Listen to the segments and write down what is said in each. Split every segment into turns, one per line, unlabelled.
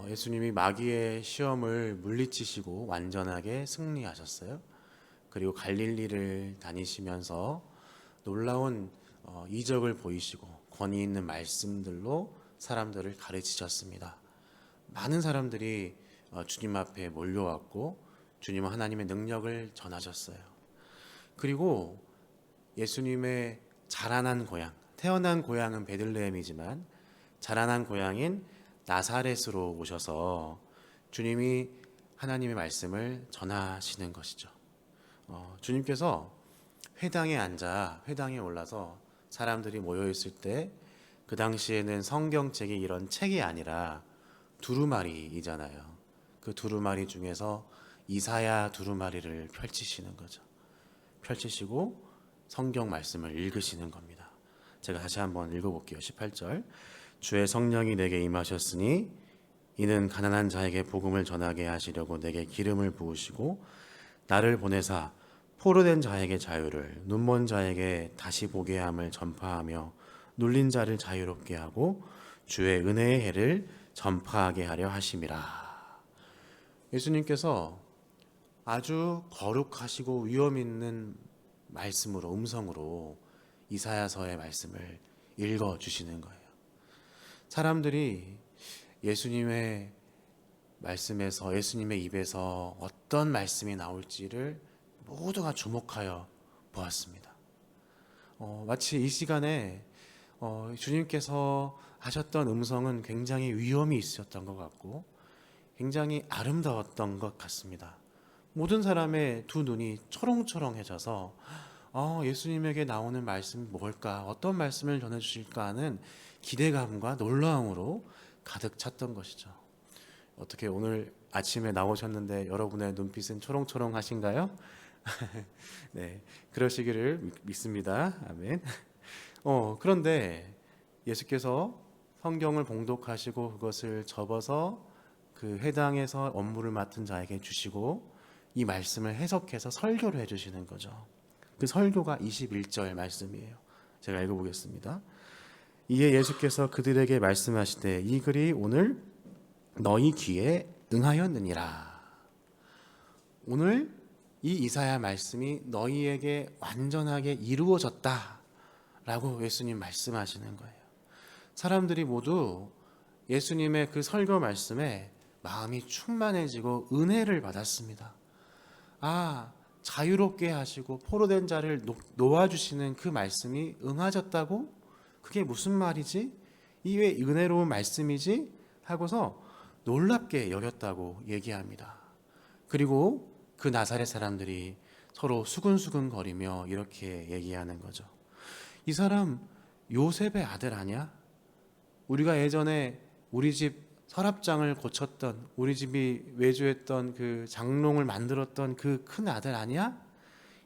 예수님이 마귀의 시험을 물리치시고 완전하게 승리하셨어요. 그리고 갈릴리를 다니시면서 놀라운 이적을 보이시고 권위 있는 말씀들로 사람들을 가르치셨습니다. 많은 사람들이 주님 앞에 몰려왔고 주님은 하나님의 능력을 전하셨어요. 그리고 예수님의 자라난 고향, 태어난 고향은 베들레헴이지만 자라난 고향인 나사렛으로 오셔서 주님이 하나님의 말씀을 전하시는 것이죠. 주님께서 회당에 올라서 사람들이 모여 있을 때 그 당시에는 성경책이 이런 책이 아니라 두루마리이잖아요. 그 두루마리 중에서 이사야 두루마리를 펼치시는 거죠. 펼치시고 성경 말씀을 읽으시는 겁니다. 제가 다시 한번 읽어볼게요. 18절. 주의 성령이 내게 임하셨으니 이는 가난한 자에게 복음을 전하게 하시려고 내게 기름을 부으시고 나를 보내사 포로된 자에게 자유를, 눈먼 자에게 다시 보게 함을 전파하며 눌린 자를 자유롭게 하고 주의 은혜의 해를 전파하게 하려 하심이라. 예수님께서 아주 거룩하시고 위험 있는 말씀으로, 음성으로 이사야서의 말씀을 읽어주시는 거예요. 사람들이 예수님의 말씀에서, 예수님의 입에서 어떤 말씀이 나올지를 모두가 주목하여 보았습니다. 마치 이 시간에 주님께서 하셨던 음성은 굉장히 위험이 있었던 것 같고 굉장히 아름다웠던 것 같습니다. 모든 사람의 두 눈이 초롱초롱해져서 예수님에게 나오는 말씀이 뭘까, 어떤 말씀을 전해주실까 하는 기대감과 놀라움으로 가득 찼던 것이죠. 어떻게 오늘 아침에 나오셨는데 여러분의 눈빛은 초롱초롱하신가요? 네, 그러시기를 믿습니다. 아멘. 그런데 예수께서 성경을 봉독하시고 그것을 접어서 그 회당에서 업무를 맡은 자에게 주시고 이 말씀을 해석해서 설교를 해주시는 거죠. 그 설교가 21절 말씀이에요. 제가 읽어보겠습니다. 이에 예수께서 그들에게 말씀하시되 이 글이 오늘 너희 귀에 응하였느니라. 오늘 이 이사야 말씀이 너희에게 완전하게 이루어졌다 라고 예수님 말씀하시는 거예요. 사람들이 모두 예수님의 그 설교 말씀에 마음이 충만해지고 은혜를 받았습니다. 자유롭게 하시고 포로된 자를 놓아주시는 그 말씀이 응하졌다고? 그게 무슨 말이지? 이 왜 은혜로운 말씀이지? 하고서 놀랍게 여겼다고 얘기합니다. 그리고 그 나사렛 사람들이 서로 수근수근 거리며 이렇게 얘기하는 거죠. 이 사람 요셉의 아들 아니야? 우리가 예전에 우리 집 서랍장을 고쳤던, 우리 집이 외주했던 그 장롱을 만들었던 그 큰 아들 아니야?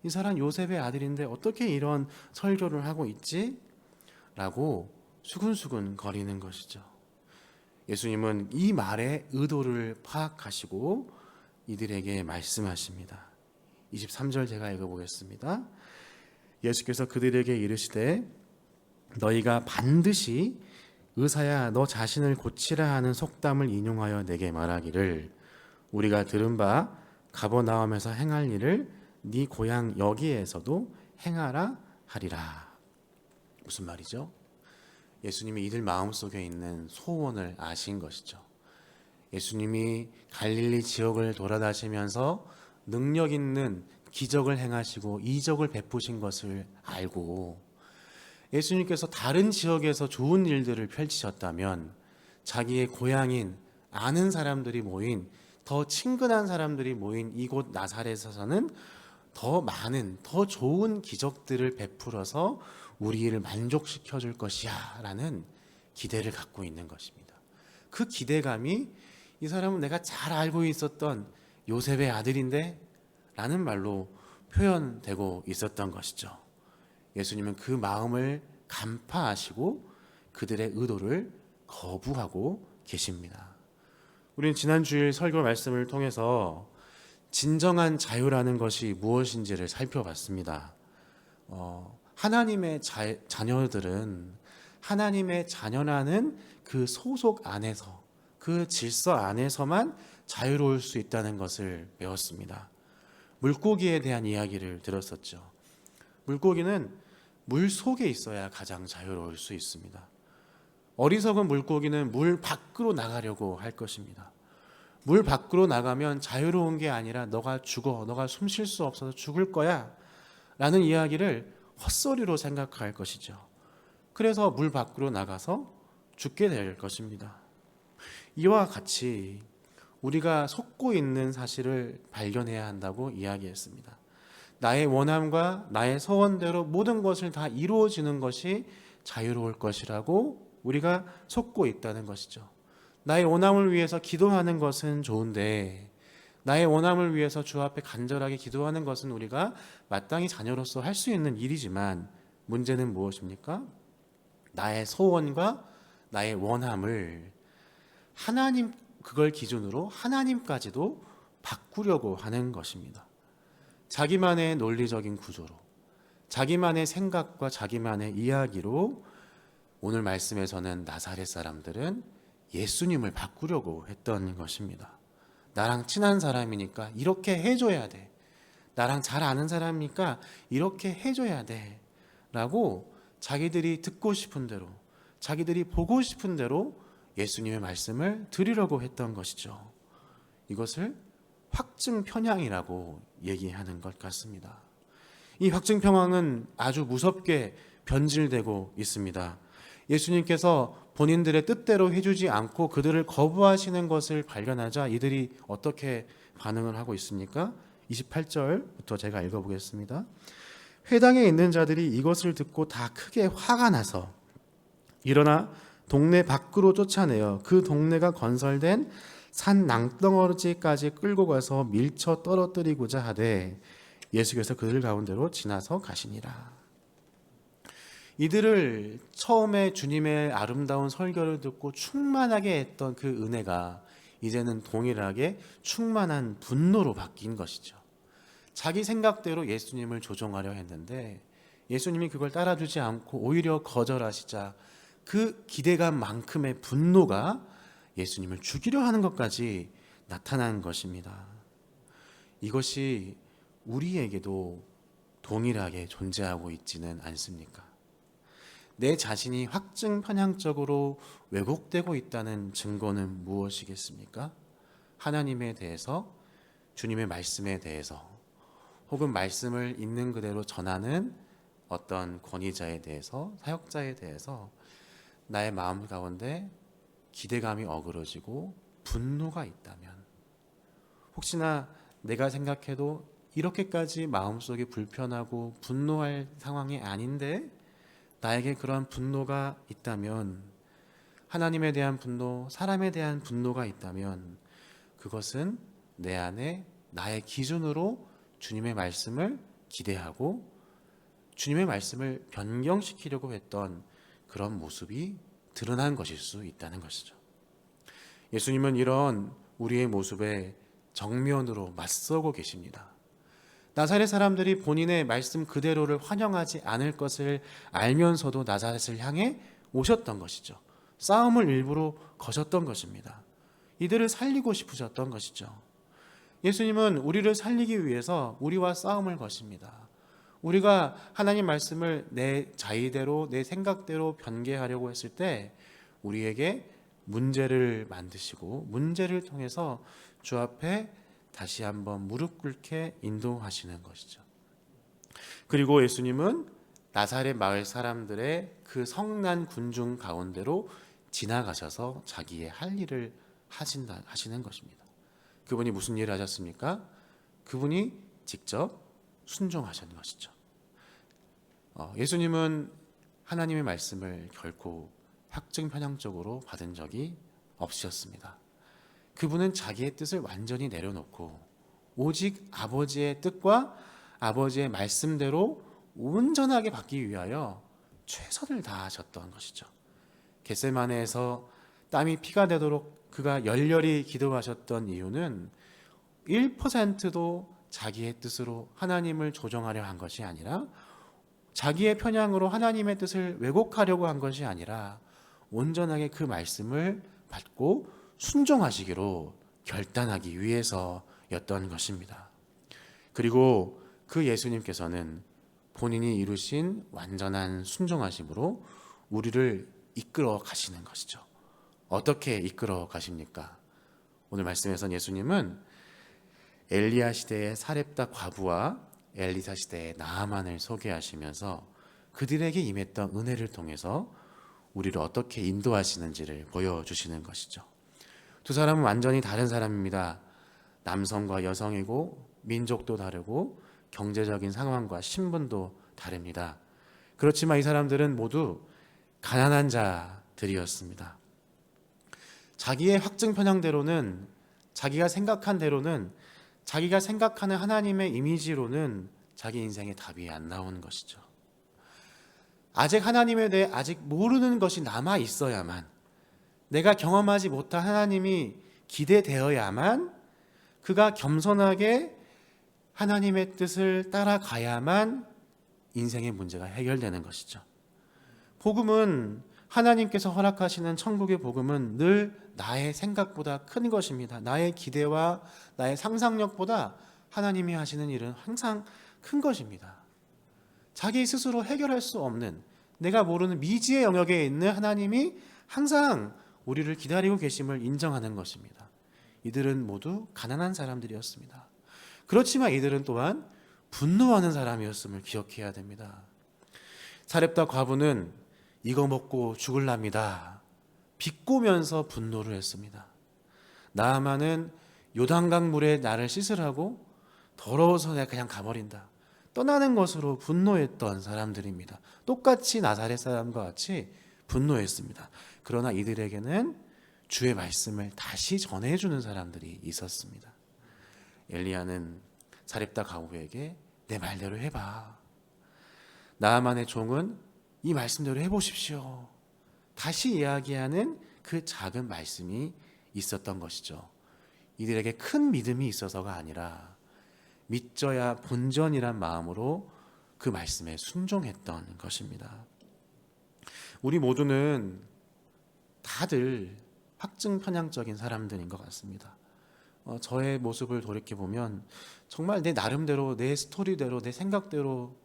이 사람 요셉의 아들인데 어떻게 이런 설교를 하고 있지? 라고 수근수근 거리는 것이죠. 예수님은 이 말의 의도를 파악하시고 이들에게 말씀하십니다. 23절 제가 읽어보겠습니다. 예수께서 그들에게 이르시되 너희가 반드시 의사야 너 자신을 고치라 하는 속담을 인용하여 내게 말하기를 우리가 들은 바 가버나움에서 행할 일을 네 고향 여기에서도 행하라 하리라. 무슨 말이죠? 예수님이 이들 마음속에 있는 소원을 아신 것이죠. 예수님이 갈릴리 지역을 돌아다니면서 능력 있는 기적을 행하시고 이적을 베푸신 것을 알고 예수님께서 다른 지역에서 좋은 일들을 펼치셨다면 자기의 고향인 아는 사람들이 모인 더 친근한 사람들이 모인 이곳 나사렛에서는 더 많은 더 좋은 기적들을 베풀어서 우리를 만족시켜 줄 것이야 라는 기대를 갖고 있는 것입니다. 그 기대감이 이 사람은 내가 잘 알고 있었던 요셉의 아들인데 라는 말로 표현되고 있었던 것이죠. 예수님은 그 마음을 간파하시고 그들의 의도를 거부하고 계십니다. 우리는 지난 주일 설교 말씀을 통해서 진정한 자유라는 것이 무엇인지를 살펴봤습니다. 하나님의 자녀들은 하나님의 자녀라는 그 소속 안에서, 그 질서 안에서만 자유로울 수 있다는 것을 배웠습니다. 물고기에 대한 이야기를 들었었죠. 물고기는 물 속에 있어야 가장 자유로울 수 있습니다. 어리석은 물고기는 물 밖으로 나가려고 할 것입니다. 물 밖으로 나가면 자유로운 게 아니라 너가 죽어, 너가 숨 쉴 수 없어서 죽을 거야 라는 이야기를 헛소리로 생각할 것이죠. 그래서 물 밖으로 나가서 죽게 될 것입니다. 이와 같이 우리가 속고 있는 사실을 발견해야 한다고 이야기했습니다. 나의 원함과 나의 소원대로 모든 것을 다 이루어지는 것이 자유로울 것이라고 우리가 속고 있다는 것이죠. 나의 원함을 위해서 기도하는 것은 좋은데 나의 원함을 위해서 주 앞에 간절하게 기도하는 것은 우리가 마땅히 자녀로서 할 수 있는 일이지만 문제는 무엇입니까? 나의 소원과 나의 원함을 하나님, 그걸 기준으로 하나님까지도 바꾸려고 하는 것입니다. 자기만의 논리적인 구조로, 자기만의 생각과 자기만의 이야기로 오늘 말씀에서는 나사렛 사람들은 예수님을 바꾸려고 했던 것입니다. 나랑 친한 사람이니까 이렇게 해줘야 돼. 나랑 잘 아는 사람이니까 이렇게 해줘야 돼. 라고 자기들이 듣고 싶은 대로, 자기들이 보고 싶은 대로 예수님의 말씀을 드리려고 했던 것이죠. 이것을 확증 편향이라고 얘기하는 것 같습니다. 이 확증 편향은 아주 무섭게 변질되고 있습니다. 예수님께서 본인들의 뜻대로 해주지 않고 그들을 거부하시는 것을 발견하자 이들이 어떻게 반응을 하고 있습니까? 28절부터 제가 읽어보겠습니다. 회당에 있는 자들이 이것을 듣고 다 크게 화가 나서 일어나 동네 밖으로 쫓아내어 그 동네가 건설된 산 낭떠러지까지 끌고 가서 밀쳐 떨어뜨리고자 하되 예수께서 그들 가운데로 지나서 가시니라. 이들을 처음에 주님의 아름다운 설교를 듣고 충만하게 했던 그 은혜가 이제는 동일하게 충만한 분노로 바뀐 것이죠. 자기 생각대로 예수님을 조종하려 했는데 예수님이 그걸 따라주지 않고 오히려 거절하시자 그 기대감만큼의 분노가 예수님을 죽이려 하는 것까지 나타난 것입니다. 이것이 우리에게도 동일하게 존재하고 있지는 않습니까? 내 자신이 확증 편향적으로 왜곡되고 있다는 증거는 무엇이겠습니까? 하나님에 대해서, 주님의 말씀에 대해서, 혹은 말씀을 있는 그대로 전하는 어떤 권위자에 대해서, 사역자에 대해서 나의 마음 가운데 기대감이 어그러지고 분노가 있다면, 혹시나 내가 생각해도 이렇게까지 마음속이 불편하고 분노할 상황이 아닌데 나에게 그런 분노가 있다면, 하나님에 대한 분노, 사람에 대한 분노가 있다면 그것은 내 안에 나의 기준으로 주님의 말씀을 기대하고 주님의 말씀을 변경시키려고 했던 그런 모습이 드러난 것일 수 있다는 것이죠. 예수님은 이런 우리의 모습에 정면으로 맞서고 계십니다. 나사렛 사람들이 본인의 말씀 그대로를 환영하지 않을 것을 알면서도 나사렛을 향해 오셨던 것이죠. 싸움을 일부러 거셨던 것입니다. 이들을 살리고 싶으셨던 것이죠. 예수님은 우리를 살리기 위해서 우리와 싸움을 거십니다. 우리가 하나님 말씀을 내 자의대로, 내 생각대로 변개하려고 했을 때 우리에게 문제를 만드시고 문제를 통해서 주 앞에 다시 한번 무릎 꿇게 인도하시는 것이죠. 그리고 예수님은 나사렛 마을 사람들의 그 성난 군중 가운데로 지나가셔서 자기의 할 일을 하시는 것입니다. 그분이 무슨 일을 하셨습니까? 그분이 직접 순종하신 것이죠. 예수님은 하나님의 말씀을 결코 확증 편향적으로 받은 적이 없으셨습니다. 그분은 자기의 뜻을 완전히 내려놓고 오직 아버지의 뜻과 아버지의 말씀대로 온전하게 받기 위하여 최선을 다하셨던 것이죠. 겟세마네에서 땀이 피가 되도록 그가 열렬히 기도하셨던 이유는 1%도 자기의 뜻으로 하나님을 조정하려 한 것이 아니라, 자기의 편향으로 하나님의 뜻을 왜곡하려고 한 것이 아니라 온전하게 그 말씀을 받고 순종하시기로 결단하기 위해서였던 것입니다. 그리고 그 예수님께서는 본인이 이루신 완전한 순종하심으로 우리를 이끌어 가시는 것이죠. 어떻게 이끌어 가십니까? 오늘 말씀에선 예수님은 엘리야 시대의 사렙다 과부와 엘리사 시대의 나아만을 소개하시면서 그들에게 임했던 은혜를 통해서 우리를 어떻게 인도하시는지를 보여주시는 것이죠. 두 사람은 완전히 다른 사람입니다. 남성과 여성이고 민족도 다르고 경제적인 상황과 신분도 다릅니다. 그렇지만 이 사람들은 모두 가난한 자들이었습니다. 자기의 확증 편향대로는, 자기가 생각한 대로는, 자기가 생각하는 하나님의 이미지로는 자기 인생에 답이 안 나오는 것이죠. 아직 하나님에 대해 아직 모르는 것이 남아 있어야만, 내가 경험하지 못한 하나님이 기대되어야만, 그가 겸손하게 하나님의 뜻을 따라가야만 인생의 문제가 해결되는 것이죠. 복음은, 하나님께서 허락하시는 천국의 복음은 늘 나의 생각보다 큰 것입니다. 나의 기대와 나의 상상력보다 하나님이 하시는 일은 항상 큰 것입니다. 자기 스스로 해결할 수 없는, 내가 모르는 미지의 영역에 있는 하나님이 항상 우리를 기다리고 계심을 인정하는 것입니다. 이들은 모두 가난한 사람들이었습니다. 그렇지만 이들은 또한 분노하는 사람이었음을 기억해야 됩니다. 사렙다 과부는 이거 먹고 죽을랍니다. 비꼬면서 분노를 했습니다. 나아만은 요단강 물에 나를 씻으라고, 더러워서 내가 그냥 가버린다, 떠나는 것으로 분노했던 사람들입니다. 똑같이 나사렛 사람과 같이 분노했습니다. 그러나 이들에게는 주의 말씀을 다시 전해주는 사람들이 있었습니다. 엘리야는 사렙다 과부에게 내 말대로 해봐, 나아만의 종은 이 말씀대로 해보십시오, 다시 이야기하는 그 작은 말씀이 있었던 것이죠. 이들에게 큰 믿음이 있어서가 아니라 믿져야 본전이란 마음으로 그 말씀에 순종했던 것입니다. 우리 모두는 다들 확증 편향적인 사람들인 것 같습니다. 저의 모습을 돌이켜보면 정말 내 나름대로, 내 스토리대로, 내 생각대로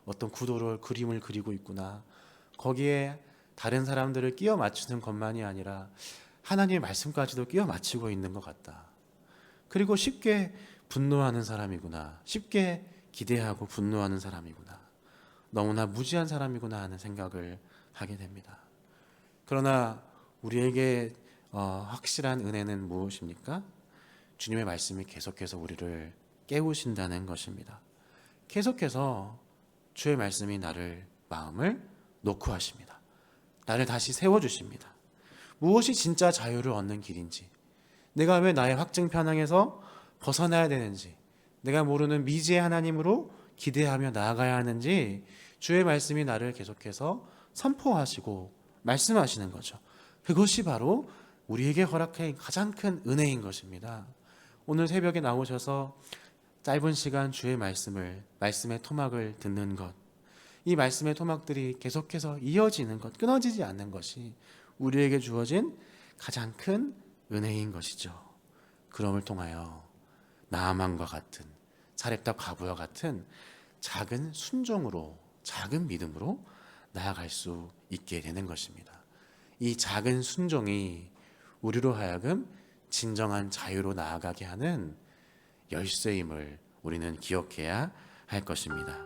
어떤 구도를, 그림을 그리고 있구나, 거기에 다른 사람들을 끼워 맞추는 것만이 아니라 하나님의 말씀까지도 끼워 맞추고 있는 것 같다. 그리고 쉽게 분노하는 사람이구나, 쉽게 기대하고 분노하는 사람이구나, 너무나 무지한 사람이구나 하는 생각을 하게 됩니다. 그러나 우리에게 확실한 은혜는 무엇입니까? 주님의 말씀이 계속해서 우리를 깨우신다는 것입니다. 계속해서 주의 말씀이 나를, 마음을 놓고 하십니다. 나를 다시 세워주십니다. 무엇이 진짜 자유를 얻는 길인지, 내가 왜 나의 확증 편향에서 벗어나야 되는지, 내가 모르는 미지의 하나님으로 기대하며 나아가야 하는지 주의 말씀이 나를 계속해서 선포하시고 말씀하시는 거죠. 그것이 바로 우리에게 허락한 가장 큰 은혜인 것입니다. 오늘 새벽에 나오셔서 짧은 시간 주의 말씀의 토막을 듣는 것, 이 말씀의 토막들이 계속해서 이어지는 것, 끊어지지 않는 것이 우리에게 주어진 가장 큰 은혜인 것이죠. 그럼을 통하여 나아만과 같은, 사렙다 과부와 같은 작은 순종으로, 작은 믿음으로 나아갈 수 있게 되는 것입니다. 이 작은 순종이 우리로 하여금 진정한 자유로 나아가게 하는 열쇠임을 우리는 기억해야 할 것입니다.